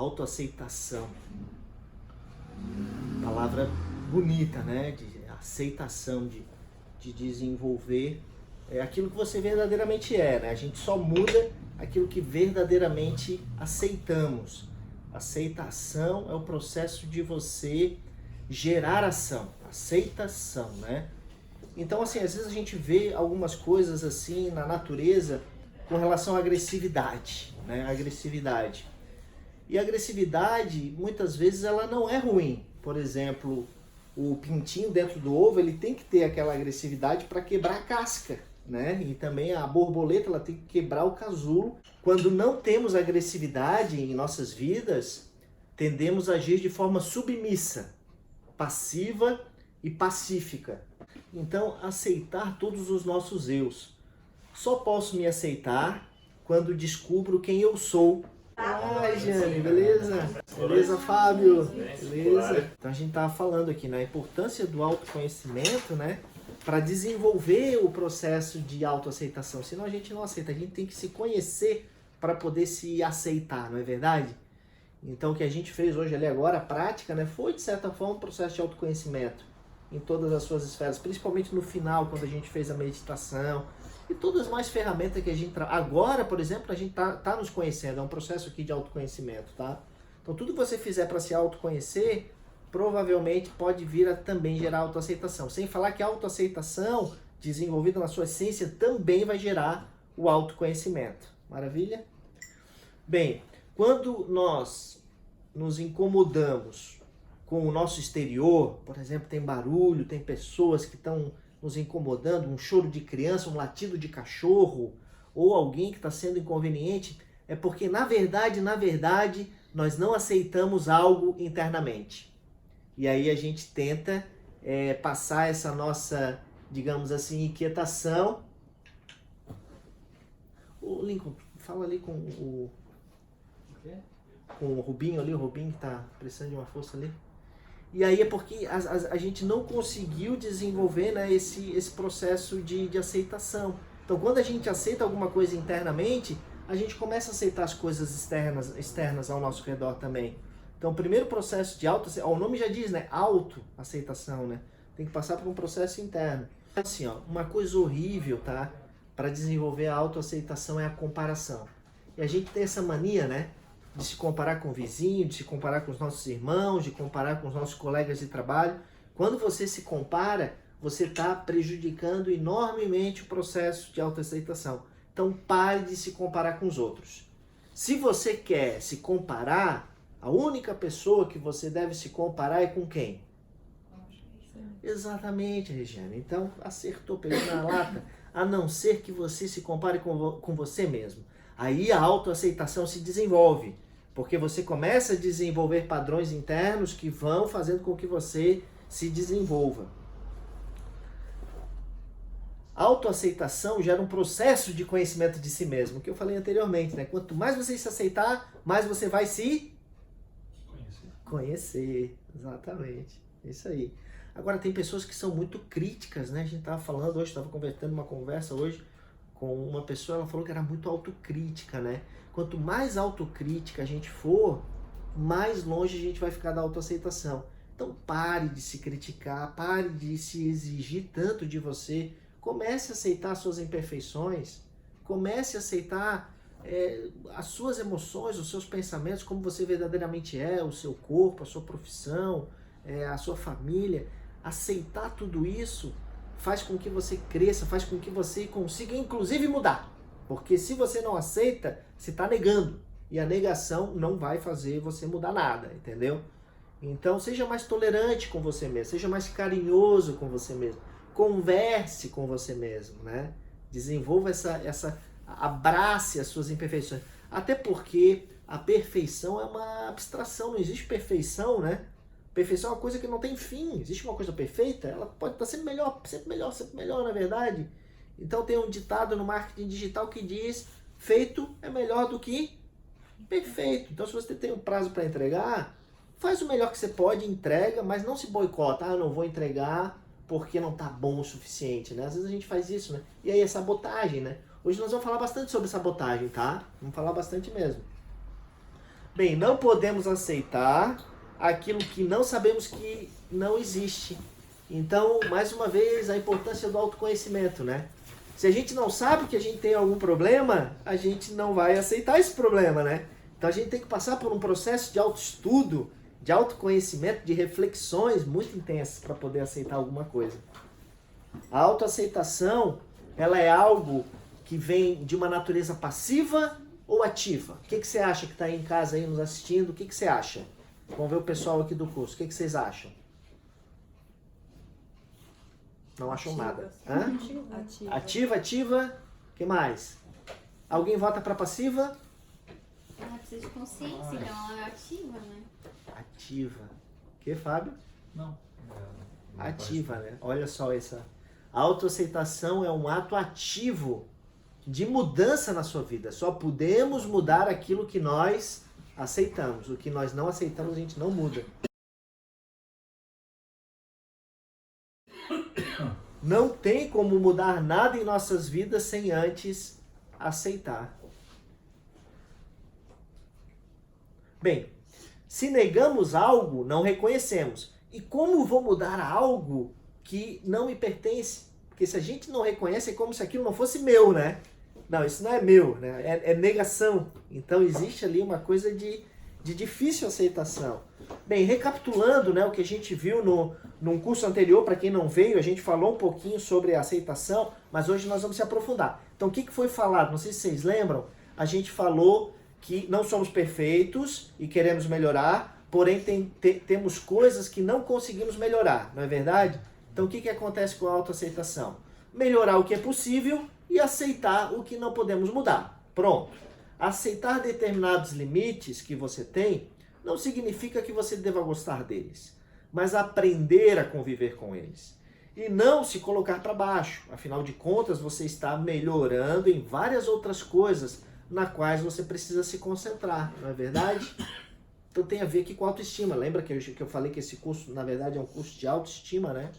Autoaceitação. Palavra bonita, né? De aceitação, de desenvolver aquilo que você verdadeiramente é, né? A gente só muda aquilo que verdadeiramente aceitamos. Aceitação é o processo de você gerar ação, aceitação, né? Então, assim, às vezes a gente vê algumas coisas assim na natureza com relação à agressividade, né? Agressividade. E a agressividade, muitas vezes, ela não é ruim. Por exemplo, o pintinho dentro do ovo, ele tem que ter aquela agressividade para quebrar a casca, né? E também a borboleta, ela tem que quebrar o casulo. Quando não temos agressividade em nossas vidas, tendemos a agir de forma submissa, passiva e pacífica. Então, aceitar todos os nossos eus. Só posso me aceitar quando descubro quem eu sou. Ai, Jane, beleza? Beleza, Fábio? Beleza? Então a gente estava falando aqui na importância do autoconhecimento, né? Para desenvolver o processo de autoaceitação. Senão a gente não aceita, a gente tem que se conhecer para poder se aceitar, não é verdade? Então o que a gente fez hoje ali agora, a prática, né? Foi de certa forma um processo de autoconhecimento em todas as suas esferas, principalmente no final, quando a gente fez a meditação e todas as mais ferramentas que a gente agora, por exemplo, a gente tá nos conhecendo, é um processo aqui de autoconhecimento, tá? Então tudo que você fizer para se autoconhecer, provavelmente pode vir a também gerar autoaceitação. Sem falar que a autoaceitação, desenvolvida na sua essência, também vai gerar o autoconhecimento. Maravilha? Bem, quando nós nos incomodamos com o nosso exterior, por exemplo, tem barulho, tem pessoas que estão nos incomodando, um choro de criança, um latido de cachorro, ou alguém que está sendo inconveniente, é porque, na verdade, nós não aceitamos algo internamente. E aí a gente tenta passar essa nossa, digamos assim, inquietação. Ô, Lincoln, fala ali com o Rubinho ali, o Rubinho que está precisando de uma força ali. E aí é porque a gente não conseguiu desenvolver, né, esse processo de aceitação. Então, quando a gente aceita alguma coisa internamente, a gente começa a aceitar as coisas externas ao nosso redor também. Então, o primeiro processo de o nome já diz, né, autoaceitação, né? Tem que passar por um processo interno. Assim, ó, uma coisa horrível, tá? Para desenvolver a autoaceitação é a comparação. E a gente tem essa mania, né? De se comparar com o vizinho, de se comparar com os nossos irmãos, de comparar com os nossos colegas de trabalho. Quando você se compara, você está prejudicando enormemente o processo de autoaceitação. Então pare de se comparar com os outros. Se você quer se comparar, a única pessoa que você deve se comparar é com quem? Exatamente, Regiane. Então acertou, pegou na lata. A não ser que você se compare com você mesmo. Aí a autoaceitação se desenvolve, porque você começa a desenvolver padrões internos que vão fazendo com que você se desenvolva. A autoaceitação gera um processo de conhecimento de si mesmo, que eu falei anteriormente, né? Quanto mais você se aceitar, mais você vai se conhecer. Exatamente, é isso aí. Agora tem pessoas que são muito críticas, né? A gente estava falando hoje, estava convertendo uma conversa hoje com uma pessoa, ela falou que era muito autocrítica, né? Quanto mais autocrítica a gente for, mais longe a gente vai ficar da autoaceitação. Então pare de se criticar, pare de se exigir tanto de você, comece a aceitar as suas imperfeições, comece a aceitar as suas emoções, os seus pensamentos, como você verdadeiramente é, o seu corpo, a sua profissão, a sua família. Aceitar tudo isso faz com que você cresça, faz com que você consiga inclusive mudar. Porque se você não aceita, você está negando. E a negação não vai fazer você mudar nada, entendeu? Então seja mais tolerante com você mesmo, seja mais carinhoso com você mesmo. Converse com você mesmo, né? Desenvolva abrace as suas imperfeições. Até porque a perfeição é uma abstração, não existe perfeição, né? Perfeição é uma coisa que não tem fim. Existe uma coisa perfeita, ela pode estar sempre melhor, na verdade. Então tem um ditado no marketing digital que diz: feito é melhor do que perfeito. Então se você tem um prazo para entregar, faz o melhor que você pode, entrega, mas não se boicota. Eu não vou entregar porque não está bom o suficiente, né? Às vezes a gente faz isso, né? E aí é sabotagem, né? Hoje nós vamos falar bastante sobre sabotagem, tá? Vamos falar bastante mesmo. Bem, não podemos aceitar aquilo que não sabemos que não existe. Então, mais uma vez, a importância do autoconhecimento, né? Se a gente não sabe que a gente tem algum problema, a gente não vai aceitar esse problema, né? Então a gente tem que passar por um processo de autoestudo, de autoconhecimento, de reflexões muito intensas para poder aceitar alguma coisa. A autoaceitação, ela é algo que vem de uma natureza passiva ou ativa? O que você acha que está aí em casa aí nos assistindo? O que você acha? Vamos ver o pessoal aqui do curso. O que vocês acham? Não acham nada. Hã? Ativa, ativa. O que mais? Alguém vota para passiva? Ela precisa de consciência, então ela é ativa, né? Ativa. O que, Fábio? Não. Ativa, né? Olha só essa. A autoaceitação é um ato ativo de mudança na sua vida. Só podemos mudar aquilo que nós aceitamos. O que nós não aceitamos, a gente não muda. Não tem como mudar nada em nossas vidas sem antes aceitar. Bem, se negamos algo, não reconhecemos. E como vou mudar algo que não me pertence? Porque se a gente não reconhece, é como se aquilo não fosse meu, né? Não, isso não é meu, né? É negação. Então existe ali uma coisa de difícil aceitação. Bem, recapitulando, né, o que a gente viu num curso anterior, para quem não veio, a gente falou um pouquinho sobre a aceitação, mas hoje nós vamos se aprofundar. Então o que foi falado? Não sei se vocês lembram, a gente falou que não somos perfeitos e queremos melhorar, porém temos coisas que não conseguimos melhorar, não é verdade? Então o que acontece com a autoaceitação? Melhorar o que é possível e aceitar o que não podemos mudar. Pronto. Aceitar determinados limites que você tem não significa que você deva gostar deles, mas aprender a conviver com eles. E não se colocar para baixo. Afinal de contas, você está melhorando em várias outras coisas nas quais você precisa se concentrar, não é verdade? Então tem a ver aqui com autoestima. Lembra que eu falei que esse curso, na verdade, é um curso de autoestima, né?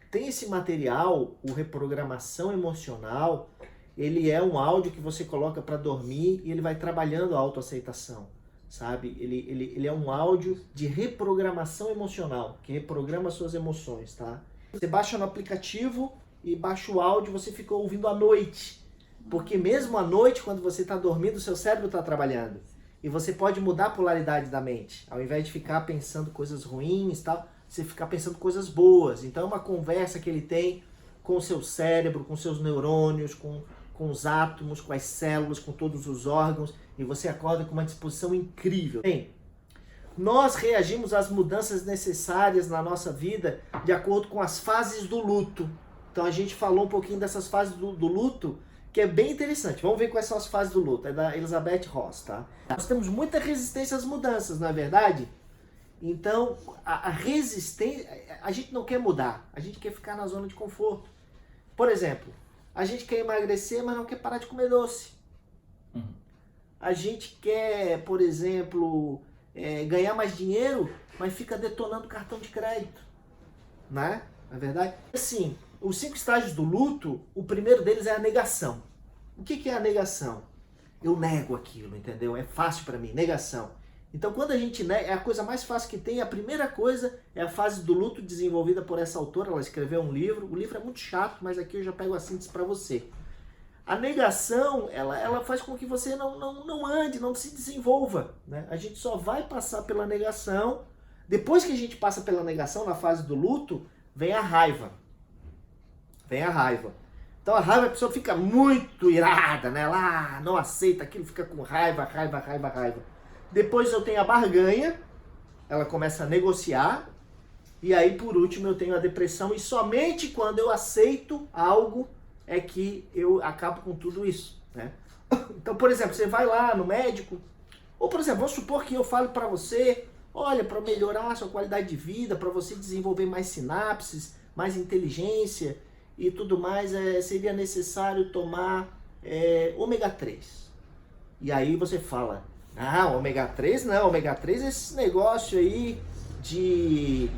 Tem esse material, o Reprogramação Emocional, ele é um áudio que você coloca para dormir e ele vai trabalhando a autoaceitação, sabe? Ele é um áudio de reprogramação emocional, que reprograma suas emoções, tá? Você baixa no aplicativo e baixa o áudio, você fica ouvindo à noite. Porque mesmo à noite, quando você está dormindo, o seu cérebro está trabalhando. E você pode mudar a polaridade da mente. Ao invés de ficar pensando coisas ruins e tal, você ficar pensando coisas boas. Então é uma conversa que ele tem com o seu cérebro, com seus neurônios, com os átomos, com as células, com todos os órgãos. E você acorda com uma disposição incrível. Bem, nós reagimos às mudanças necessárias na nossa vida de acordo com as fases do luto. Então a gente falou um pouquinho dessas fases do luto, que é bem interessante. Vamos ver quais são as fases do luto. É da Elizabeth Ross, tá? Nós temos muita resistência às mudanças, não é verdade? Então, a resistência... A gente não quer mudar. A gente quer ficar na zona de conforto. Por exemplo, a gente quer emagrecer, mas não quer parar de comer doce. A gente quer, por exemplo, ganhar mais dinheiro, mas fica detonando cartão de crédito. Né? Não é verdade? Assim... Os 5 estágios do luto, o primeiro deles é a negação. O que é a negação? Eu nego aquilo, entendeu? É fácil para mim, negação. Então quando a gente nega, é a coisa mais fácil que tem. A primeira coisa é a fase do luto desenvolvida por essa autora. Ela escreveu um livro. O livro é muito chato, mas aqui eu já pego a síntese para você. A negação, ela faz com que você não ande, não se desenvolva. Né? A gente só vai passar pela negação. Depois que a gente passa pela negação, na fase do luto, vem a raiva. Vem a raiva. Então a raiva, a pessoa fica muito irada, né? Ela não aceita aquilo, fica com raiva. Depois eu tenho a barganha, ela começa a negociar. E aí, por último, eu tenho a depressão. E somente quando eu aceito algo é que eu acabo com tudo isso, né? Então, por exemplo, você vai lá no médico, ou por exemplo, vamos supor que eu falo para você, olha, para melhorar a sua qualidade de vida, para você desenvolver mais sinapses, mais inteligência e tudo mais, seria necessário tomar ômega 3. E aí você fala, ômega 3 não, ômega 3 é esse negócio aí de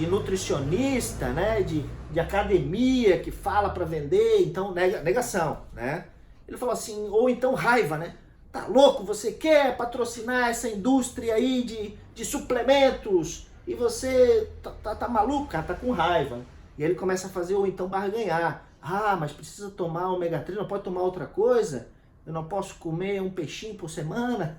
nutricionista, né, de academia que fala para vender, então negação, né? Ele falou assim, ou então raiva, né? Tá louco? Você quer patrocinar essa indústria aí de suplementos e você tá maluco, cara, tá com raiva. E aí ele começa a fazer ou então barganhar. Ah, mas precisa tomar ômega 3, não pode tomar outra coisa? Eu não posso comer um peixinho por semana?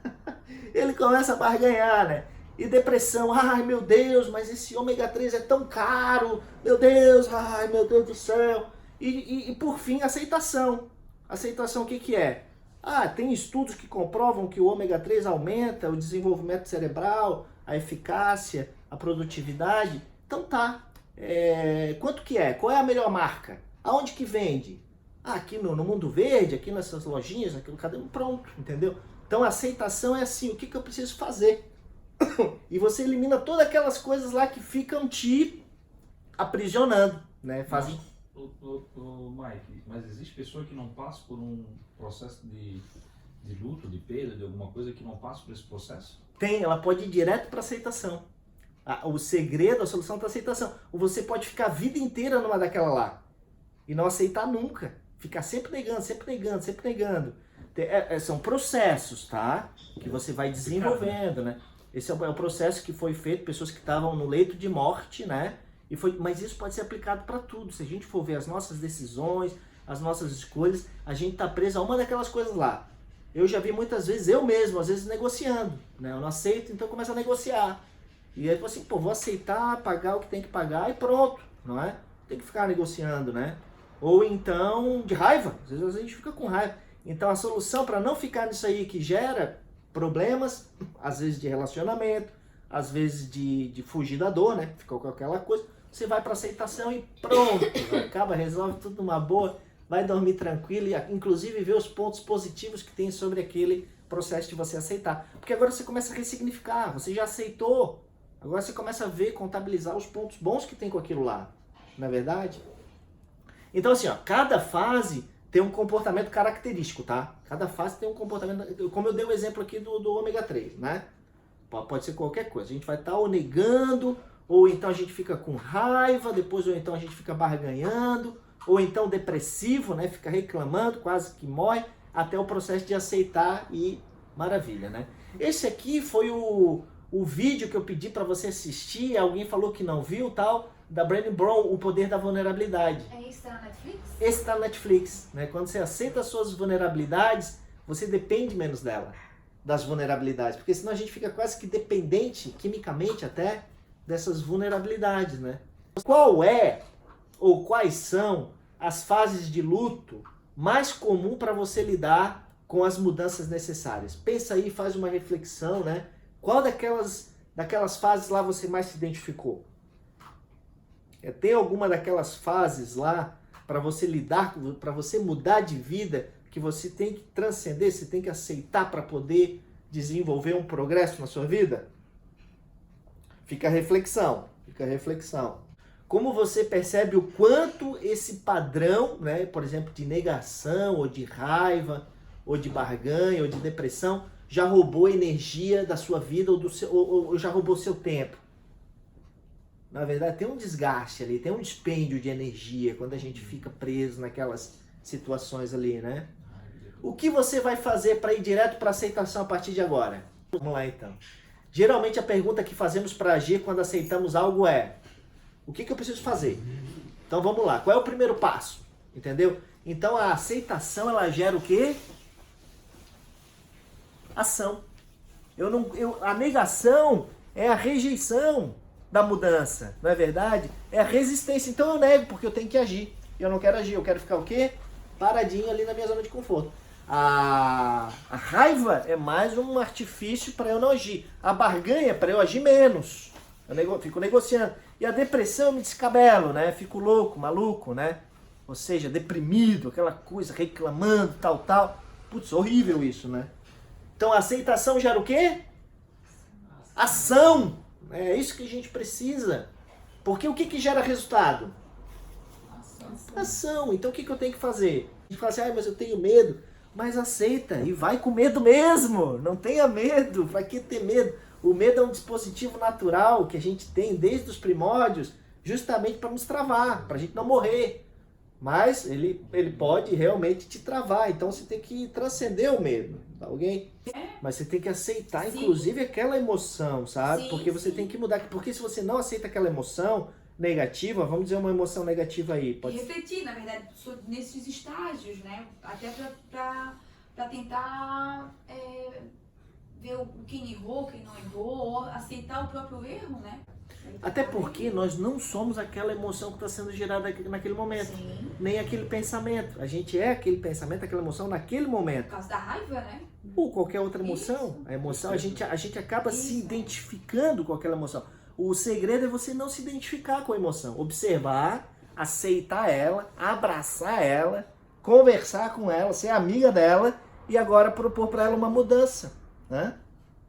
Ele começa a barganhar, né? E depressão, ai meu Deus, mas esse ômega 3 é tão caro, meu Deus, ai meu Deus do céu. E por fim, aceitação. Aceitação o que que é? Ah, tem estudos que comprovam que o ômega 3 aumenta o desenvolvimento cerebral, a eficácia, a produtividade. Então tá, quanto que é? Qual é a melhor marca? Aonde que vende? Ah, aqui no Mundo Verde, aqui nessas lojinhas, aqui no Cadê? Pronto, entendeu? Então a aceitação é assim, o que que eu preciso fazer? E você elimina todas aquelas coisas lá que ficam te aprisionando, né? Fazem... Mike, mas existe pessoa que não passa por um processo de luto, de perda, de alguma coisa que não passa por esse processo? Tem, ela pode ir direto para aceitação. O segredo, a solução está a aceitação. Ou você pode ficar a vida inteira numa daquela lá e não aceitar nunca. Ficar sempre negando, sempre negando, sempre negando. São processos, tá? Que você vai desenvolvendo, né? Esse é o processo que foi feito, pessoas que estavam no leito de morte, né? Mas isso pode ser aplicado para tudo. Se a gente for ver as nossas decisões, as nossas escolhas, a gente está preso a uma daquelas coisas lá. Eu já vi muitas vezes, eu mesmo, às vezes negociando, né? Eu não aceito, então eu começo a negociar. E aí eu falo assim, pô, vou aceitar, pagar o que tem que pagar e pronto, não é? Tem que ficar negociando, né? Ou então, de raiva, às vezes a gente fica com raiva. Então a solução para não ficar nisso aí que gera problemas, às vezes de relacionamento, às vezes de fugir da dor, né? Ficou com aquela coisa, você vai para aceitação e pronto, acaba, resolve tudo numa boa, vai dormir tranquilo e inclusive ver os pontos positivos que tem sobre aquele processo de você aceitar. Porque agora você começa a ressignificar, você já aceitou, agora você começa a ver, contabilizar os pontos bons que tem com aquilo lá, não é verdade? Então assim, ó, cada fase tem um comportamento característico, tá? Cada fase tem um comportamento, como eu dei o exemplo aqui do ômega 3, né? Pode ser qualquer coisa, a gente vai estar ou negando, ou então a gente fica com raiva, depois ou então a gente fica barganhando, ou então depressivo, né? Fica reclamando, quase que morre, até o processo de aceitar e maravilha, né? Esse aqui foi o vídeo que eu pedi para você assistir, alguém falou que não viu, tal, da Brené Brown, O Poder da Vulnerabilidade. Esse tá na Netflix? Esse tá na Netflix, né? Quando você aceita as suas vulnerabilidades, você depende menos dela, das vulnerabilidades, porque senão a gente fica quase que dependente, quimicamente até, dessas vulnerabilidades, né? Qual é, ou quais são as fases de luto mais comum para você lidar com as mudanças necessárias? Pensa aí, faz uma reflexão, né? Qual daquelas fases lá você mais se identificou? Tem alguma daquelas fases lá para você lidar, para você mudar de vida, que você tem que transcender, você tem que aceitar para poder desenvolver um progresso na sua vida? Fica a reflexão, fica a reflexão. Como você percebe o quanto esse padrão, né, por exemplo, de negação, ou de raiva, ou de barganha, ou de depressão, já roubou energia da sua vida, ou já roubou seu tempo? Na verdade, tem um desgaste ali, tem um dispêndio de energia quando a gente fica preso naquelas situações ali, né? O que você vai fazer para ir direto para a aceitação a partir de agora? Vamos lá, então. Geralmente a pergunta que fazemos para agir quando aceitamos algo é: o que eu preciso fazer? Então vamos lá, qual é o primeiro passo? Entendeu? Então a aceitação, ela gera o quê? Ação. A negação é a rejeição da mudança, não é verdade? É a resistência. Então eu nego porque eu tenho que agir. Eu não quero agir, eu quero ficar o quê? Paradinho ali na minha zona de conforto. A raiva é mais um artifício para eu não agir. A barganha é para eu agir menos. Eu fico negociando. E a depressão eu me descabelo, né? Fico louco, maluco, né? Ou seja, deprimido, aquela coisa, reclamando, tal. Putz, horrível isso, né? Então a aceitação gera o quê? Ação. É isso que a gente precisa. Porque o que gera resultado? Ação. Então o que eu tenho que fazer? A gente fala assim, mas eu tenho medo. Mas aceita e vai com medo mesmo. Não tenha medo. Vai que ter medo. O medo é um dispositivo natural que a gente tem desde os primórdios, justamente para nos travar, para a gente não morrer. Mas ele pode realmente te travar, então você tem que transcender o medo, tá ok? Mas você tem que aceitar, Sim. inclusive, aquela emoção, sabe? Sim, Porque você sim. tem que mudar, porque se você não aceita aquela emoção negativa, vamos dizer uma emoção negativa aí, E pode refletir, na verdade, nesses estágios, né? Até pra tentar ver quem errou, quem não errou, ou aceitar o próprio erro, né? Até porque nós não somos aquela emoção que está sendo gerada naquele momento, Sim, nem aquele pensamento. A gente é aquele pensamento, aquela emoção naquele momento. por causa da raiva, né? Ou qualquer outra emoção. Isso. A emoção, a gente acaba se Isso. identificando com aquela emoção. O segredo é você não se identificar com a emoção. Observar, aceitar ela, abraçar ela, conversar com ela, ser amiga dela e agora propor para ela uma mudança, né?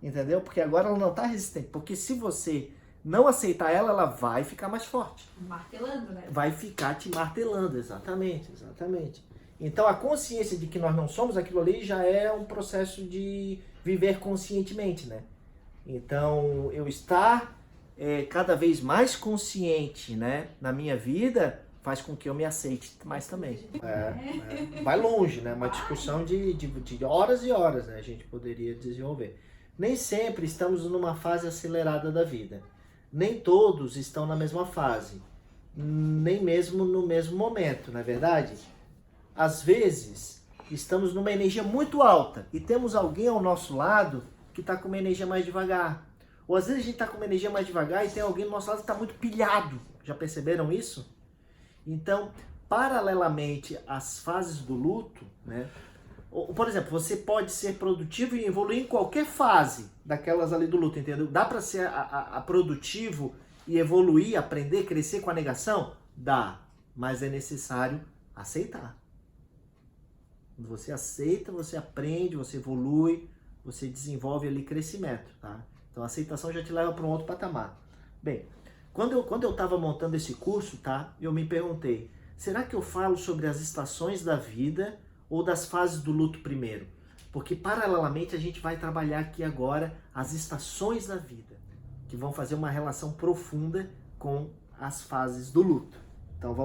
Entendeu? Porque agora ela não está resistente. Porque se você não aceitar ela, ela vai ficar mais forte. Martelando, né? Vai ficar te martelando, exatamente, exatamente. Então a consciência de que nós não somos aquilo ali já é um processo de viver conscientemente, né? Então eu estar cada vez mais consciente, né, na minha vida faz com que eu me aceite mais também. Vai longe, né? Uma discussão de horas e horas, né? A gente poderia desenvolver. Nem sempre estamos numa fase acelerada da vida. Nem todos estão na mesma fase, nem mesmo no mesmo momento, não é verdade? Às vezes, estamos numa energia muito alta e temos alguém ao nosso lado que está com uma energia mais devagar. Ou às vezes a gente está com uma energia mais devagar e tem alguém do nosso lado que está muito pilhado. Já perceberam isso? Então, paralelamente às fases do luto, né? Por exemplo, você pode ser produtivo e evoluir em qualquer fase daquelas ali do luto, entendeu? Dá para ser produtivo e evoluir, aprender, crescer com a negação? Dá, mas é necessário aceitar. Quando você aceita, você aprende, você evolui, você desenvolve ali crescimento, tá? Então a aceitação já te leva para um outro patamar. Bem, quando eu estava montando esse curso, tá? Eu me perguntei, será que eu falo sobre as estações da vida ou das fases do luto primeiro? Porque paralelamente a gente vai trabalhar aqui agora as estações da vida, que vão fazer uma relação profunda com as fases do luto. Então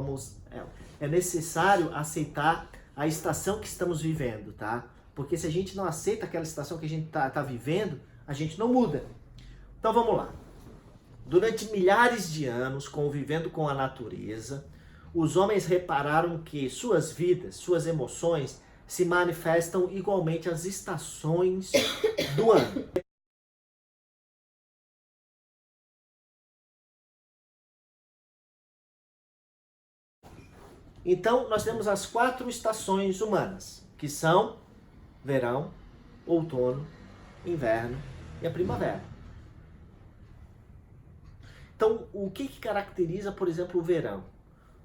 é necessário aceitar a estação que estamos vivendo, tá? Porque se a gente não aceita aquela estação que a gente tá vivendo, a gente não muda. Então vamos lá. Durante milhares de anos, convivendo com a natureza, os homens repararam que suas vidas, suas emoções, se manifestam igualmente às estações do ano. Então, nós temos as 4 estações humanas, que são verão, outono, inverno e a primavera. Então, o que caracteriza, por exemplo, o verão?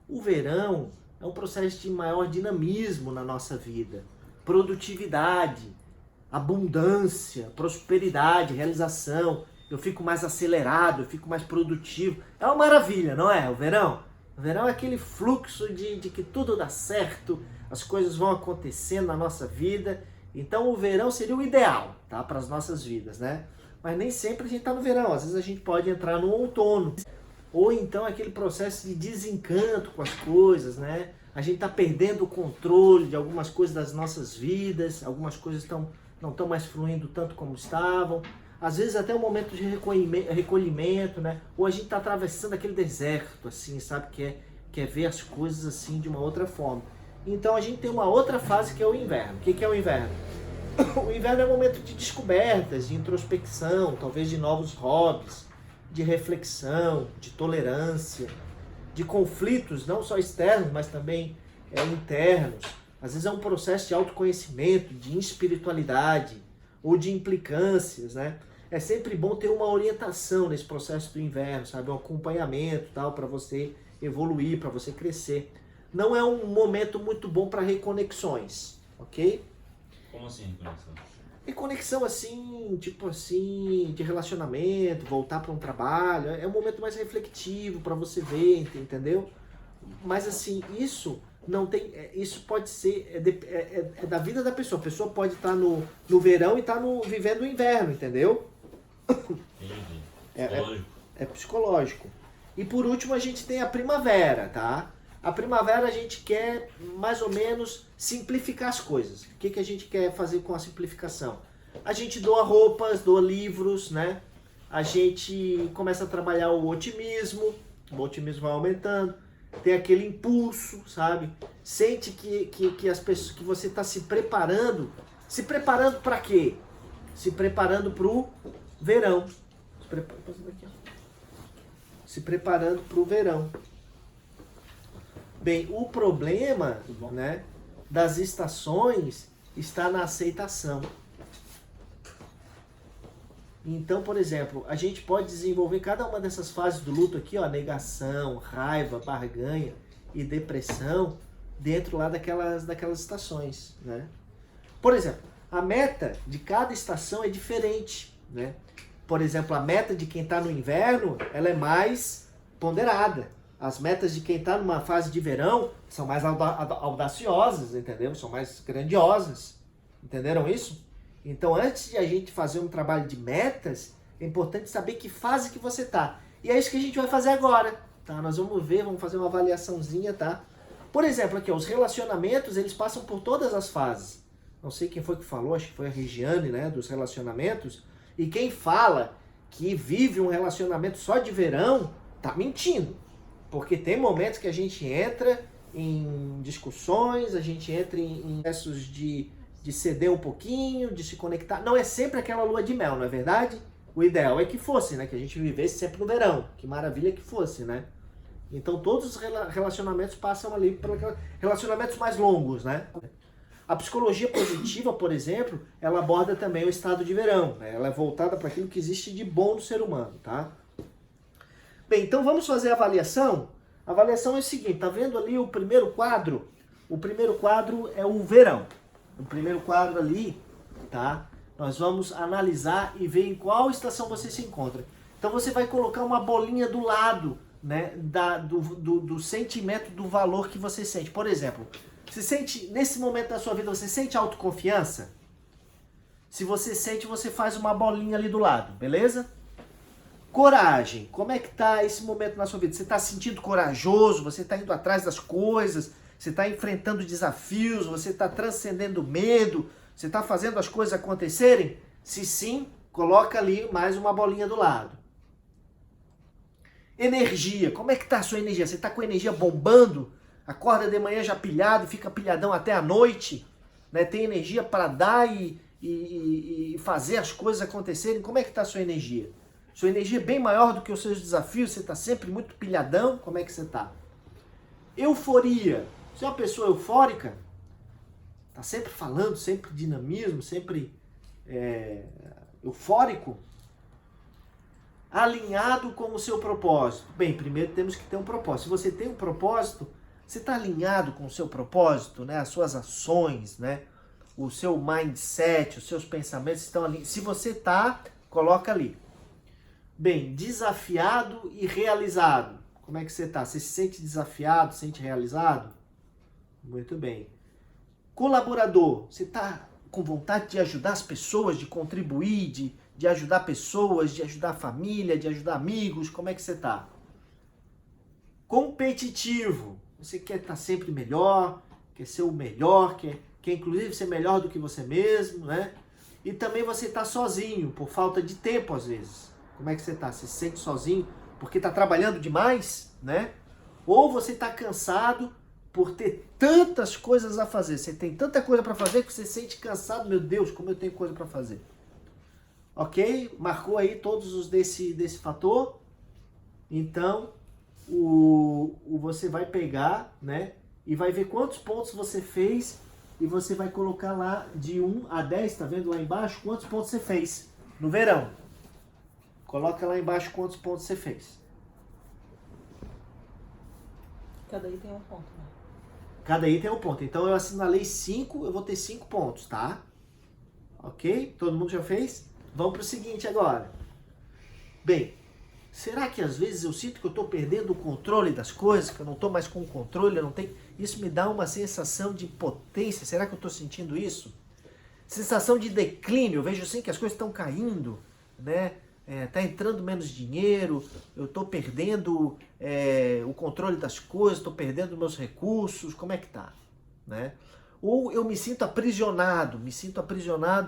O verão é um processo de maior dinamismo na nossa vida, produtividade, abundância, prosperidade, realização. Eu fico mais acelerado, eu fico mais produtivo. É uma maravilha, não é? O verão? O verão é aquele fluxo de que tudo dá certo, as coisas vão acontecendo na nossa vida. Então o verão seria o ideal, tá? Para as nossas vidas, né? Mas nem sempre a gente está no verão, às vezes a gente pode entrar no outono. Ou então aquele processo de desencanto com as coisas, né? A gente está perdendo o controle de algumas coisas das nossas vidas, algumas coisas não estão mais fluindo tanto como estavam. Às vezes até um momento de recolhimento, né? Ou a gente está atravessando aquele deserto, assim, sabe? Que é ver as coisas assim de uma outra forma. Então a gente tem uma outra fase que é o inverno. O que é o inverno? O inverno é um momento de descobertas, de introspecção, talvez de novos hobbies, de reflexão, de tolerância, de conflitos, não só externos, mas também internos. Às vezes é um processo de autoconhecimento, de espiritualidade ou de implicâncias, né? É sempre bom ter uma orientação nesse processo do inverno, sabe? Um acompanhamento, tal, para você evoluir, para você crescer. Não é um momento muito bom para reconexões, ok? Como assim, conexão? Reconexão assim, tipo assim, de relacionamento, voltar para um trabalho, é um momento mais reflexivo para você ver, entendeu? Mas assim, isso não tem, isso pode ser da vida da pessoa. A pessoa pode estar no verão e estar vivendo o inverno, entendeu? Entendi. Psicológico. É psicológico. E por último a gente tem a primavera, tá? A primavera a gente quer mais ou menos simplificar as coisas. O que a gente quer fazer com a simplificação? A gente doa roupas, doa livros, né? A gente começa a trabalhar o otimismo vai aumentando, tem aquele impulso, sabe? Sente que as pessoas, que você está se preparando para quê? Se preparando para o verão. Se preparando para o verão. Bem, o problema, né, das estações está na aceitação. Então, por exemplo, a gente pode desenvolver cada uma dessas fases do luto aqui, ó, negação, raiva, barganha e depressão, dentro lá daquelas estações, né? Por exemplo, a meta de cada estação é diferente, né? Por exemplo, a meta de quem está no inverno, ela é mais ponderada. As metas de quem está numa fase de verão são mais audaciosas, entendeu? São mais grandiosas. Entenderam isso? Então, antes de a gente fazer um trabalho de metas, é importante saber que fase que você está. E é isso que a gente vai fazer agora, tá? Nós vamos ver, vamos fazer uma avaliaçãozinha, tá? Por exemplo, aqui, ó, os relacionamentos, eles passam por todas as fases. Não sei quem foi que falou, acho que foi a Regiane, né, dos relacionamentos. E quem fala que vive um relacionamento só de verão, tá mentindo. Porque tem momentos que a gente entra em discussões, a gente entra em processos de ceder um pouquinho, de se conectar. Não é sempre aquela lua de mel, não é verdade? O ideal é que fosse, né? Que a gente vivesse sempre no verão. Que maravilha que fosse, né? Então todos os relacionamentos passam ali por relacionamentos mais longos, né? A psicologia positiva, por exemplo, ela aborda também o estado de verão, né? Ela é voltada para aquilo que existe de bom no ser humano, tá? Bem, então vamos fazer a avaliação. A avaliação é o seguinte, tá vendo ali o primeiro quadro? O primeiro quadro é o verão. O primeiro quadro ali, tá? Nós vamos analisar e ver em qual estação você se encontra. Então você vai colocar uma bolinha do lado, né, do sentimento, do valor que você sente. Por exemplo, você sente, nesse momento da sua vida, você sente autoconfiança? Se você sente, você faz uma bolinha ali do lado, beleza? Coragem. Como é que tá esse momento na sua vida? Você está se sentindo corajoso? Você está indo atrás das coisas? Você está enfrentando desafios? Você está transcendendo medo? Você está fazendo as coisas acontecerem? Se sim, coloca ali mais uma bolinha do lado. Energia. Como é que está a sua energia? Você está com a energia bombando? Acorda de manhã já pilhado e fica pilhadão até a noite? Né? Tem energia para dar e fazer as coisas acontecerem? Como é que está a sua energia? Sua energia é bem maior do que os seus desafios? Você está sempre muito pilhadão? Como é que você está? Euforia. Você é uma pessoa eufórica? Está sempre falando, sempre dinamismo, sempre eufórico? Alinhado com o seu propósito. Bem, primeiro temos que ter um propósito. Se você tem um propósito, você está alinhado com o seu propósito, né? As suas ações, né? O seu mindset, os seus pensamentos estão ali. Se você está, coloca ali. Bem, desafiado e realizado. Como é que você está? Você se sente desafiado, se sente realizado? Muito bem. Colaborador. Você está com vontade de ajudar as pessoas, de contribuir, de ajudar pessoas, de ajudar a família, de ajudar amigos? Como é que você está? Competitivo. Você quer estar sempre melhor, quer ser o melhor, quer inclusive ser melhor do que você mesmo, né? E também você está sozinho, por falta de tempo às vezes. Como é que você está? Você se sente sozinho porque está trabalhando demais, né? Ou você está cansado por ter tantas coisas a fazer. Você tem tanta coisa para fazer que você se sente cansado. Meu Deus, como eu tenho coisa para fazer. Ok? Marcou aí todos os desse fator? Então, você vai pegar, né? E vai ver quantos pontos você fez e você vai colocar lá de 1 a 10, tá vendo lá embaixo? Quantos pontos você fez no verão. Coloca lá embaixo quantos pontos você fez. Cada item é um ponto, né? Cada item é um ponto. Então eu assinalei 5, eu vou ter 5 pontos, tá? Ok? Todo mundo já fez? Vamos para o seguinte agora. Bem, será que às vezes eu sinto que eu estou perdendo o controle das coisas, que eu não estou mais com o controle, eu não tenho... Isso me dá uma sensação de impotência. Será que eu estou sentindo isso? Sensação de declínio. Eu vejo assim que as coisas estão caindo, né? tá entrando menos dinheiro, eu estou perdendo o controle das coisas, estou perdendo meus recursos, como é que tá? Né? Ou eu me sinto aprisionado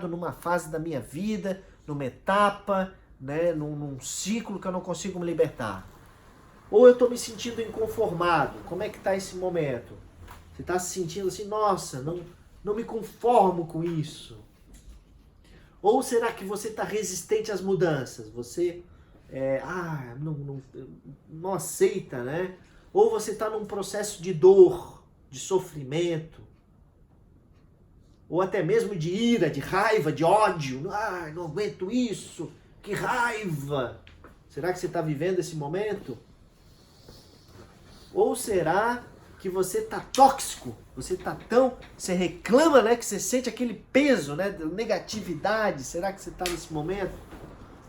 numa fase da minha vida, numa etapa, né, num ciclo que eu não consigo me libertar. Ou eu estou me sentindo inconformado, como é que está esse momento? Você está se sentindo assim, nossa, não me conformo com isso. Ou será que você está resistente às mudanças? Você não aceita, né? Ou você está num processo de dor, de sofrimento, ou até mesmo de ira, de raiva, de ódio. Não aguento isso, que raiva! Será que você está vivendo esse momento? Ou será que você está tóxico? Você reclama, né? Que você sente aquele peso, né? De negatividade. Será que você está nesse momento?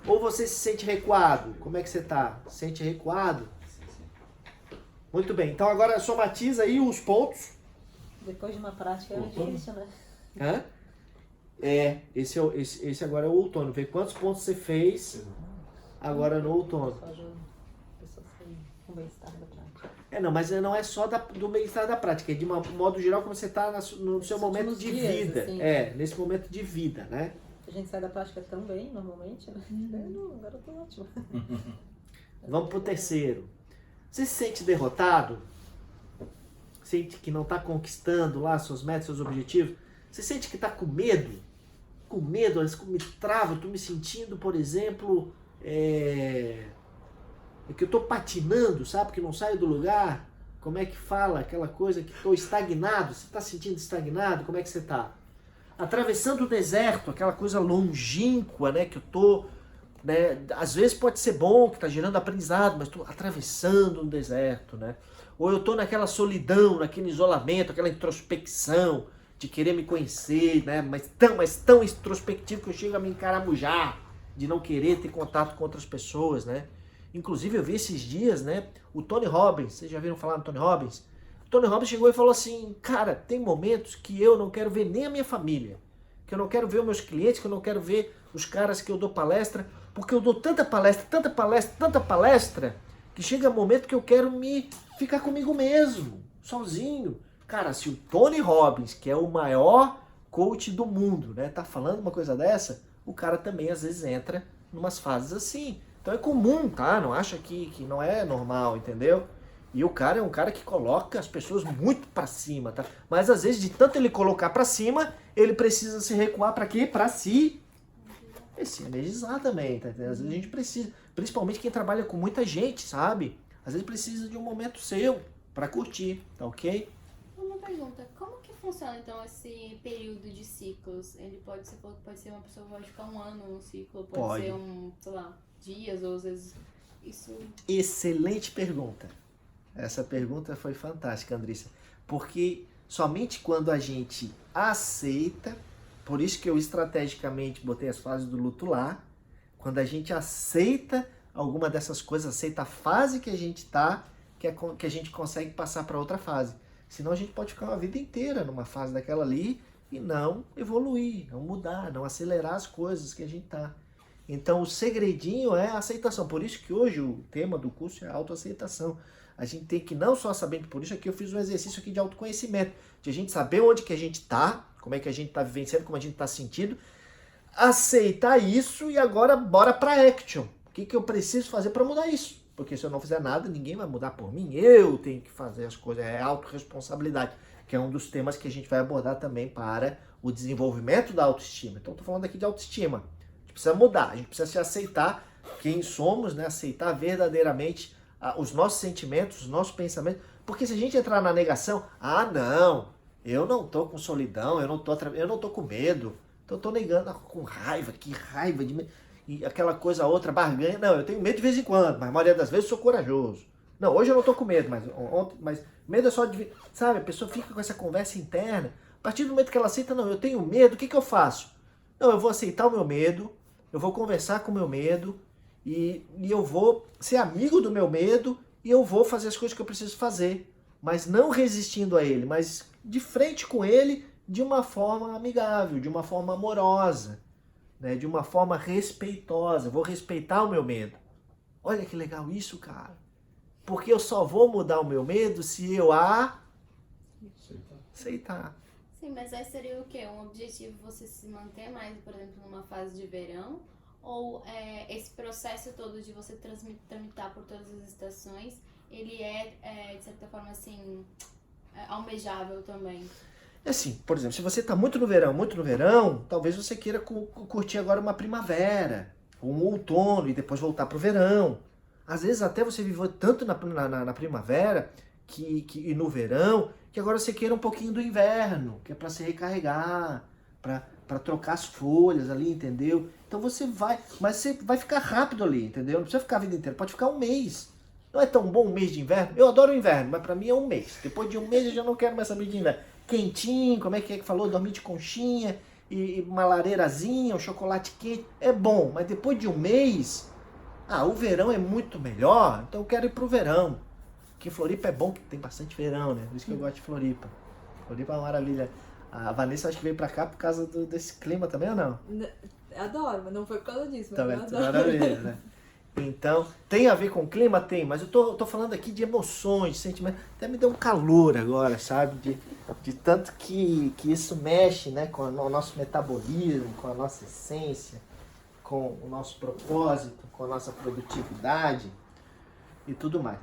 Ou você se sente recuado? Como é que você está? Se sente recuado? Muito bem. Então agora somatiza aí os pontos. Depois de uma prática é difícil, né? Hã? Esse agora é o outono. Vê quantos pontos você fez agora no outono. Só ajuda a pessoa a sair com bem-estar da prática. Não, mas não é só do bem-estar da prática, é de modo geral como você está no seu momento de vida. Assim. Nesse momento de vida, né? A gente sai da prática tão bem, normalmente, né? Agora eu tô ótimo. Vamos pro terceiro. Você se sente derrotado? Sente que não está conquistando lá suas metas, seus objetivos? Você sente que está com medo? Com medo, às vezes me trava, eu estou me sentindo, por exemplo, que eu estou patinando, sabe? Que não saio do lugar. Como é que fala aquela coisa que estou estagnado? Você está se sentindo estagnado? Como é que você está? Atravessando o deserto, aquela coisa longínqua, né? Que eu estou, né? Às vezes pode ser bom, que está gerando aprendizado, mas estou atravessando um deserto, né? Ou eu estou naquela solidão, naquele isolamento, aquela introspecção de querer me conhecer, né? Mas tão introspectivo que eu chego a me encaramujar, de não querer ter contato com outras pessoas, né? Inclusive eu vi esses dias, né, o Tony Robbins, vocês já viram falar no Tony Robbins? O Tony Robbins chegou e falou assim, cara, tem momentos que eu não quero ver nem a minha família, que eu não quero ver os meus clientes, que eu não quero ver os caras que eu dou palestra, porque eu dou tanta palestra, que chega um momento que eu quero ficar comigo mesmo, sozinho. Cara, se o Tony Robbins, que é o maior coach do mundo, né, tá falando uma coisa dessa, o cara também às vezes entra numas fases assim. Então é comum, tá? Não acha que não é normal, entendeu? E o cara é um cara que coloca as pessoas muito pra cima, tá? Mas às vezes, de tanto ele colocar pra cima, ele precisa se recuar pra quê? Pra se energizar também, tá? Às vezes a gente precisa, principalmente quem trabalha com muita gente, sabe? Às vezes precisa de um momento seu pra curtir, tá ok? Uma pergunta, como que funciona então esse período de ciclos? Ele pode ser uma pessoa que pode ficar um ano no ciclo, pode ser sei lá, dias, ou às vezes isso... Excelente pergunta. Essa pergunta foi fantástica, Andressa. Porque somente quando a gente aceita, por isso que eu estrategicamente botei as fases do luto lá, quando a gente aceita alguma dessas coisas, aceita a fase que a gente tá, que a gente consegue passar para outra fase. Senão a gente pode ficar uma vida inteira numa fase daquela ali e não evoluir, não mudar, não acelerar as coisas que a gente tá. Então o segredinho é a aceitação. Por isso que hoje o tema do curso é a autoaceitação. A gente tem que não só saber, por isso aqui eu fiz um exercício aqui de autoconhecimento, de a gente saber onde que a gente tá, como é que a gente tá vivenciando, como a gente tá sentindo, aceitar isso e agora bora pra action. O que eu preciso fazer para mudar isso? Porque se eu não fizer nada, ninguém vai mudar por mim. Eu tenho que fazer as coisas. É autorresponsabilidade, que é um dos temas que a gente vai abordar também para o desenvolvimento da autoestima. Então, estou falando aqui de autoestima. A gente precisa mudar, a gente precisa se aceitar quem somos, né? Aceitar verdadeiramente os nossos sentimentos, os nossos pensamentos. Porque se a gente entrar na negação, não, eu não tô com solidão, eu não tô com medo, então eu tô negando com raiva, que raiva de medo. E aquela coisa outra, barganha. Não, eu tenho medo de vez em quando, mas a maioria das vezes eu sou corajoso. Não, hoje eu não tô com medo, mas medo é só de... Sabe, a pessoa fica com essa conversa interna. A partir do momento que ela aceita, não, eu tenho medo, o que eu faço? Não, eu vou aceitar o meu medo, eu vou conversar com o meu medo, e eu vou ser amigo do meu medo, e eu vou fazer as coisas que eu preciso fazer. Mas não resistindo a ele, mas de frente com ele, de uma forma amigável, de uma forma amorosa. né? De uma forma respeitosa. Vou respeitar o meu medo. Olha que legal isso, cara. Porque eu só vou mudar o meu medo se eu aceitar. Sim, mas aí seria o quê? Um objetivo você se manter mais, por exemplo, numa fase de verão? Ou esse processo todo de você tramitar por todas as estações, ele de certa forma, assim, almejável também? Assim, por exemplo, se você está muito no verão, talvez você queira curtir agora uma primavera, ou um outono, e depois voltar para o verão. Às vezes até você viveu tanto na primavera e no verão, que agora você queira um pouquinho do inverno, que é para se recarregar, para trocar as folhas ali, entendeu? Então você vai, mas você vai ficar rápido ali, entendeu? Não precisa ficar a vida inteira, pode ficar um mês. Não é tão bom um mês de inverno? Eu adoro o inverno, mas para mim é um mês. Depois de um mês eu já não quero mais saber de inverno. Quentinho, como é que falou? Dormir de conchinha, e uma lareirazinha, um chocolate quente. É bom, mas depois de um mês, o verão é muito melhor, então eu quero ir pro verão. Porque Floripa é bom, que tem bastante verão, né? Por isso que eu gosto de Floripa. Floripa é uma maravilha. A Vanessa acho que veio pra cá por causa desse clima também, ou não? Adoro, mas não foi por causa disso. Mas Também, eu adoro. maravilha, né? Então, tem a ver com o clima? Tem, mas eu tô falando aqui de emoções, de sentimentos. Até me deu um calor agora, sabe? De tanto que isso mexe, né, com o nosso metabolismo, com a nossa essência, com o nosso propósito, com a nossa produtividade e tudo mais.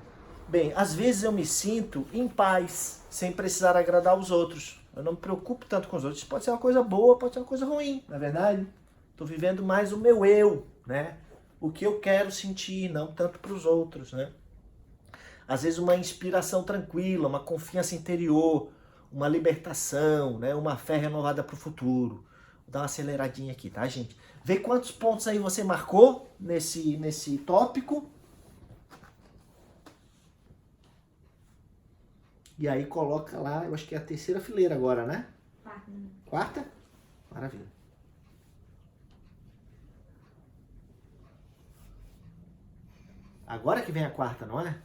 Bem, às vezes eu me sinto em paz, sem precisar agradar os outros. Eu não me preocupo tanto com os outros. Isso pode ser uma coisa boa, pode ser uma coisa ruim, na verdade. Estou vivendo mais o meu eu, né? O que eu quero sentir, não tanto para os outros, né? Às vezes uma inspiração tranquila, uma confiança interior, uma libertação, né? Uma fé renovada para o futuro. Vou dar uma aceleradinha aqui, tá, gente? Vê quantos pontos aí você marcou nesse tópico. E aí coloca lá, eu acho que é a terceira fileira agora, né? Quarta? Maravilha. Agora que vem a quarta, não é?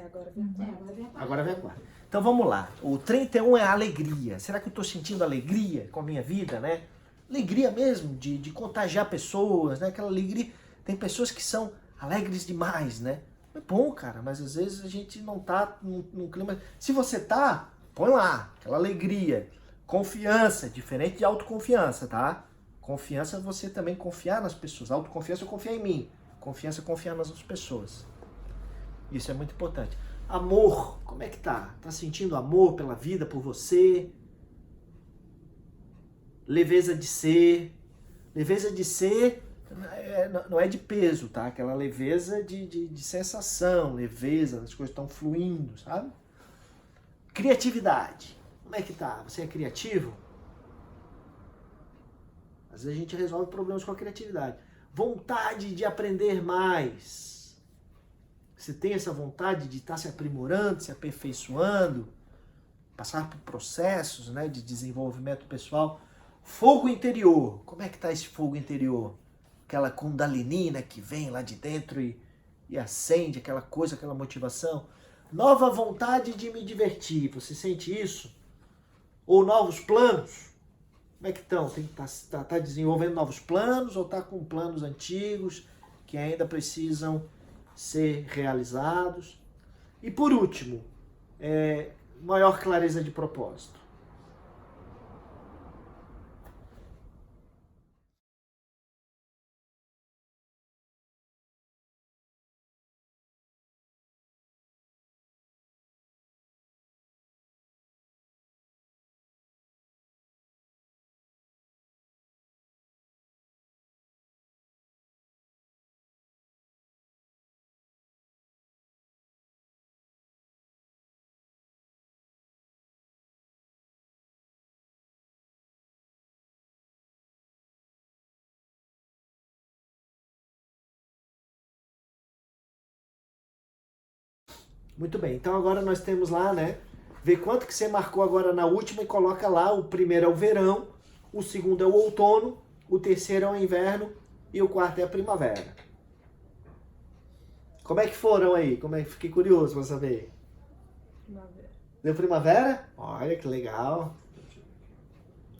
Agora vem a quarta. Agora vem a quarta. Então vamos lá. O 31 é a alegria. Será que eu estou sentindo alegria com a minha vida, né? Alegria mesmo, de contagiar pessoas, né? Aquela alegria. Tem pessoas que são alegres demais, né? É bom, cara, mas às vezes a gente não tá num clima... Se você tá, põe lá, aquela alegria. Confiança, diferente de autoconfiança, tá? Confiança é você também confiar nas pessoas. Autoconfiança é confiar em mim. Confiança é confiar nas outras pessoas. Isso é muito importante. Amor, como é que tá? Tá sentindo amor pela vida, por você? Leveza de ser. Leveza de ser não é de peso, tá? Aquela leveza de sensação, leveza, as coisas estão fluindo, sabe? Criatividade. Como é que tá? Você é criativo? Às vezes a gente resolve problemas com a criatividade. Vontade de aprender mais. Você tem essa vontade de estar se aprimorando, se aperfeiçoando, passar por processos, né, de desenvolvimento pessoal. Fogo interior. Como é que está esse fogo interior? Aquela kundalini, né, que vem lá de dentro e acende aquela coisa, aquela motivação. Nova vontade de me divertir. Você sente isso? Ou novos planos? Como é que estão? Tá desenvolvendo novos planos ou está com planos antigos que ainda precisam ser realizados? E por último, maior clareza de propósito. Muito bem, então agora nós temos lá, né? Vê quanto que você marcou agora na última e coloca lá. O primeiro é o verão, o segundo é o outono, o terceiro é o inverno e o quarto é a primavera. Como é que foram aí? Fiquei curioso pra saber. Primavera. Deu primavera? Olha que legal.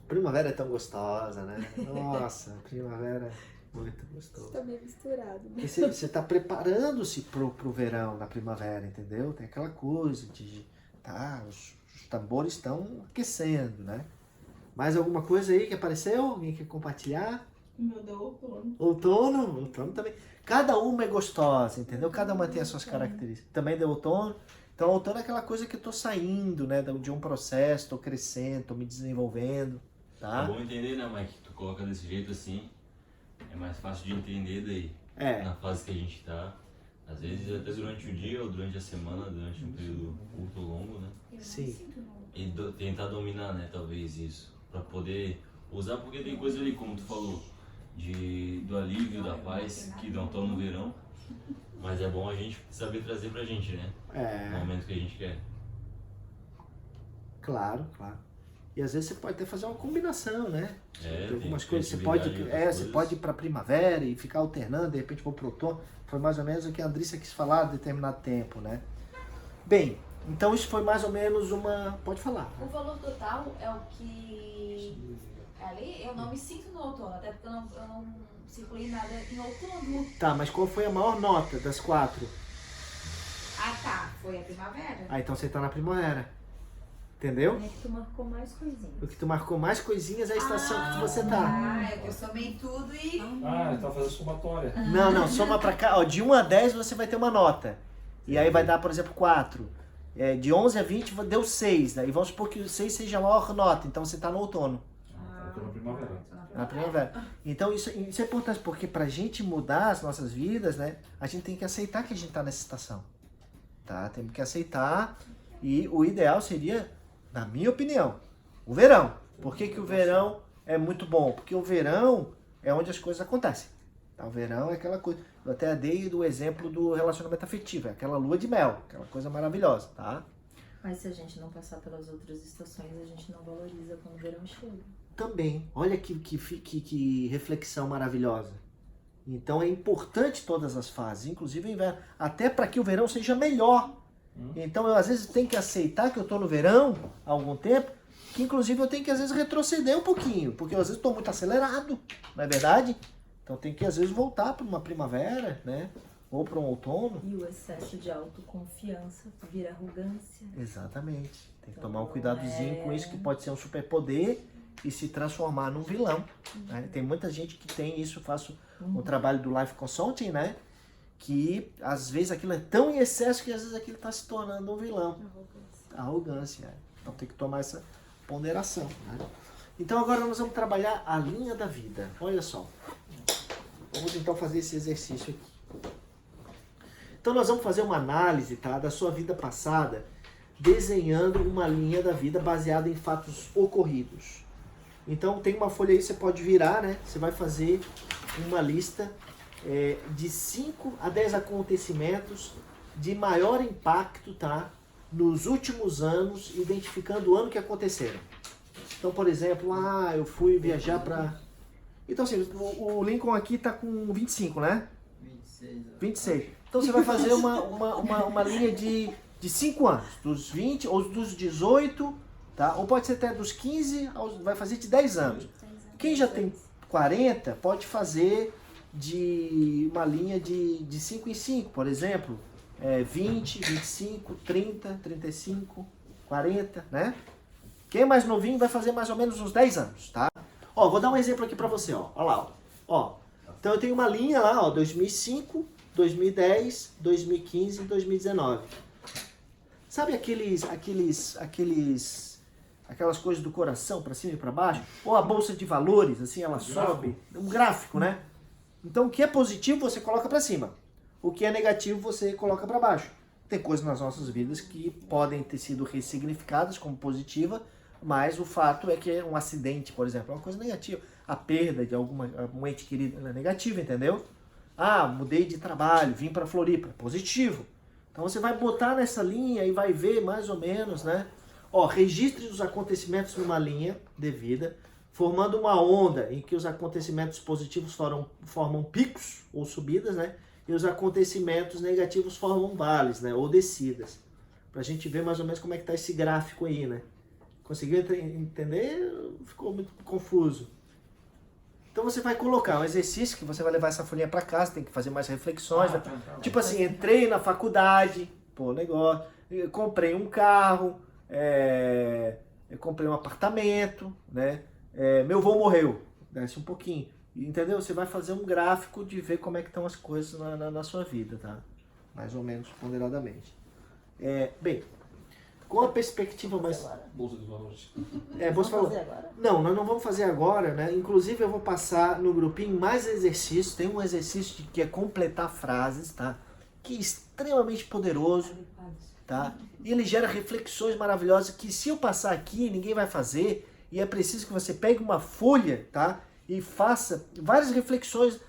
Primavera é tão gostosa, né? Nossa, primavera é muito gostosa. Tá meio misturado, né? E você está preparando-se pro verão na primavera, entendeu? Tem aquela coisa de... Tá, os tambores estão aquecendo, né? Mais alguma coisa aí que apareceu? Alguém quer compartilhar? O meu deu outono. Outono também. Cada uma é gostosa, entendeu? Cada uma tem as suas características. Também deu outono. Então, outono é aquela coisa que eu tô saindo, né? De um processo, tô crescendo, tô me desenvolvendo, tá? É bom entender, né, Mike? Tu coloca desse jeito assim, é mais fácil de entender daí. É. Na fase que a gente tá. Às vezes até durante o dia ou durante a semana, durante um período curto ou longo, né? Sim. E tentar dominar, né, talvez isso. Pra poder usar, porque tem coisa ali, como tu falou, do alívio, da paz, que não estão no verão. Mas é bom a gente saber trazer pra gente, né? É. No momento que a gente quer. Claro. E às vezes você pode até fazer uma combinação, né? É, Tem algumas tem coisas. Você pode ir para primavera e ficar alternando, de repente vou pro outono. Foi mais ou menos o que a Andrissa quis falar a determinado tempo, né? Bem, então isso foi mais ou menos uma... Pode falar. O valor total é o que... Ali eu não me sinto no outono, até porque eu não circulei nada em outono. Tá, mas qual foi a maior nota das 4? Ah tá, foi a primavera. Ah, então você tá na primavera. Entendeu? É que tu marcou mais coisinhas. O que tu marcou mais coisinhas é a estação que você tá. Ah, é que eu somei tudo e... Ah, ele tá fazendo somatória. Não, soma pra cá. Ó, de 1 a 10 você vai ter uma nota. E aí vai dar, por exemplo, 4. De 11 a 20 deu 6. Daí vamos supor que o 6 seja a maior nota. Então você tá no outono. Eu tô na primavera. Na primavera. Então isso é importante, porque pra gente mudar as nossas vidas, né? A gente tem que aceitar que a gente tá nessa estação. Tá? Temos que aceitar. E o ideal seria, na minha opinião, o verão. Por que o verão é muito bom? Porque o verão é onde as coisas acontecem. Tá? O verão é aquela coisa... Eu até dei do exemplo do relacionamento afetivo. É aquela lua de mel. Aquela coisa maravilhosa, tá? Mas se a gente não passar pelas outras estações, a gente não valoriza quando o verão chega. Também. Olha que reflexão maravilhosa. Então é importante todas as fases, inclusive o inverno. Até para que o verão seja melhor. Então eu às vezes tenho que aceitar que eu estou no verão há algum tempo, que inclusive eu tenho que às vezes retroceder um pouquinho, porque eu às vezes estou muito acelerado, não é verdade? Então tem que às vezes voltar para uma primavera, né? Ou para um outono. E o excesso de autoconfiança vira arrogância. Exatamente. Tem que Então, tomar um cuidadozinho com isso, que pode ser um superpoder e se transformar num vilão. Né? Tem muita gente que tem isso, faço um trabalho do Life Consulting, né? Que às vezes aquilo é tão em excesso que às vezes aquilo está se tornando um vilão. Arrogância. Então tem que tomar essa ponderação. Né? Então agora nós vamos trabalhar a linha da vida. Olha só. Vamos então fazer esse exercício aqui. Então nós vamos fazer uma análise, tá, da sua vida passada, desenhando uma linha da vida baseada em fatos ocorridos. Então tem uma folha aí, você pode virar, né? Você vai fazer uma lista de 5 a 10 acontecimentos de maior impacto, tá? Nos últimos anos, identificando o ano que aconteceram. Então, por exemplo, eu fui viajar para... Então, assim, o Lincoln aqui tá com 25, né? 26. Então você vai fazer uma linha de 5 anos, dos 20 ou dos 18, tá? Ou pode ser até dos 15, vai fazer de 10 anos. Quem já tem 40 pode fazer de uma linha de 5 em 5, por exemplo, 20, 25, 30, 35, 40, né? Quem é mais novinho vai fazer mais ou menos uns 10 anos, tá? Ó, vou dar um exemplo aqui pra você, ó. Ó lá, ó. Então eu tenho uma linha lá, ó, 2005, 2010, 2015 e 2019. Sabe aquelas coisas do coração pra cima e pra baixo? Ou a bolsa de valores, assim, ela sobe. Um gráfico, né? Então o que é positivo você coloca pra cima. O que é negativo você coloca pra baixo. Tem coisas nas nossas vidas que podem ter sido ressignificadas como positiva, mas o fato é que um acidente, por exemplo, é uma coisa negativa. A perda de algum ente querido é negativa, entendeu? Mudei de trabalho, vim para Floripa, positivo. Então você vai botar nessa linha e vai ver mais ou menos, né? Ó, registre os acontecimentos numa linha devida, formando uma onda em que os acontecimentos positivos formam picos ou subidas, né? E os acontecimentos negativos formam vales, né? Ou descidas. Pra gente ver mais ou menos como é que tá esse gráfico aí, né? Conseguiu entender? Ficou muito confuso. Então você vai colocar um exercício que você vai levar essa folhinha para casa, tem que fazer mais reflexões. Né? Tipo assim, entrei na faculdade, pô, negócio, eu comprei um carro, eu comprei um apartamento, né? Meu avô morreu, desce um pouquinho. Entendeu? Você vai fazer um gráfico de ver como é que estão as coisas na sua vida, tá? Mais ou menos ponderadamente. Bem, com a perspectiva mais... Bolsa de valores. Bolsa Vamos falou. fazer agora? Não, nós não vamos fazer agora, né? Inclusive eu vou passar no grupinho mais exercícios. Tem um exercício que é completar frases, tá? Que é extremamente poderoso, tá? E ele gera reflexões maravilhosas que se eu passar aqui, ninguém vai fazer. E é preciso que você pegue uma folha, tá? E faça várias reflexões,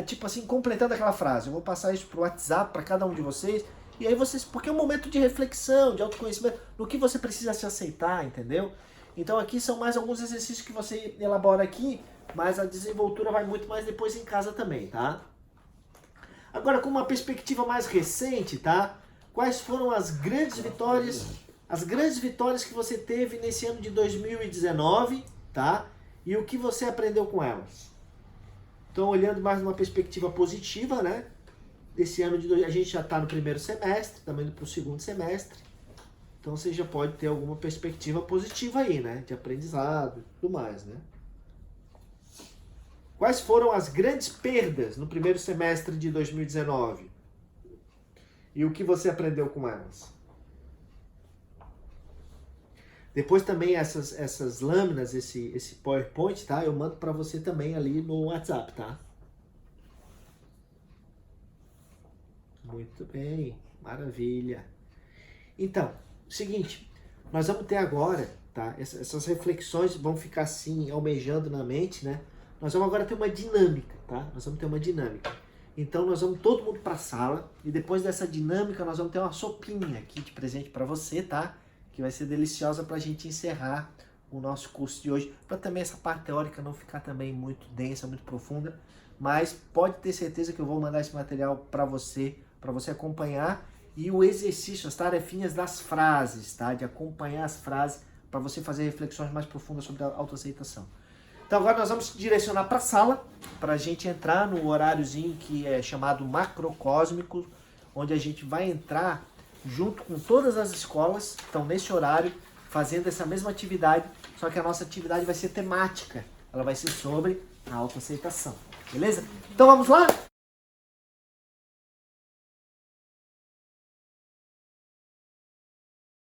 tipo assim, completando aquela frase. Eu vou passar isso pro WhatsApp para cada um de vocês. E aí vocês, porque é um momento de reflexão, de autoconhecimento, no que você precisa se aceitar, entendeu? Então aqui são mais alguns exercícios que você elabora aqui, mas a desenvoltura vai muito mais depois em casa também, tá? Agora, com uma perspectiva mais recente, tá? Quais foram as grandes vitórias que você teve nesse ano de 2019, tá? E o que você aprendeu com elas? Então, olhando mais numa perspectiva positiva, né? Esse ano a gente já está no primeiro semestre, também indo para o segundo semestre. Então você já pode ter alguma perspectiva positiva aí, né? De aprendizado e tudo mais, né? Quais foram as grandes perdas no primeiro semestre de 2019? E o que você aprendeu com elas? Depois também essas lâminas, esse PowerPoint, tá? Eu mando para você também ali no WhatsApp, tá? Muito bem, maravilha. Então, seguinte, nós vamos ter agora, tá? Essas reflexões vão ficar assim, almejando na mente, né? Nós vamos agora ter uma dinâmica, tá? Nós vamos ter uma dinâmica. Então nós vamos todo mundo para a sala e depois dessa dinâmica nós vamos ter uma sopinha aqui de presente para você, tá? Que vai ser deliciosa para a gente encerrar o nosso curso de hoje, para também essa parte teórica não ficar também muito densa, muito profunda, mas pode ter certeza que eu vou mandar esse material para você acompanhar, e o exercício, as tarefinhas das frases, tá? De acompanhar as frases para você fazer reflexões mais profundas sobre a autoaceitação. Então agora nós vamos direcionar para a sala, para a gente entrar no horáriozinho que é chamado macrocósmico, onde a gente vai entrar junto com todas as escolas que estão nesse horário, fazendo essa mesma atividade, só que a nossa atividade vai ser temática, ela vai ser sobre a autoaceitação, beleza? Então vamos lá?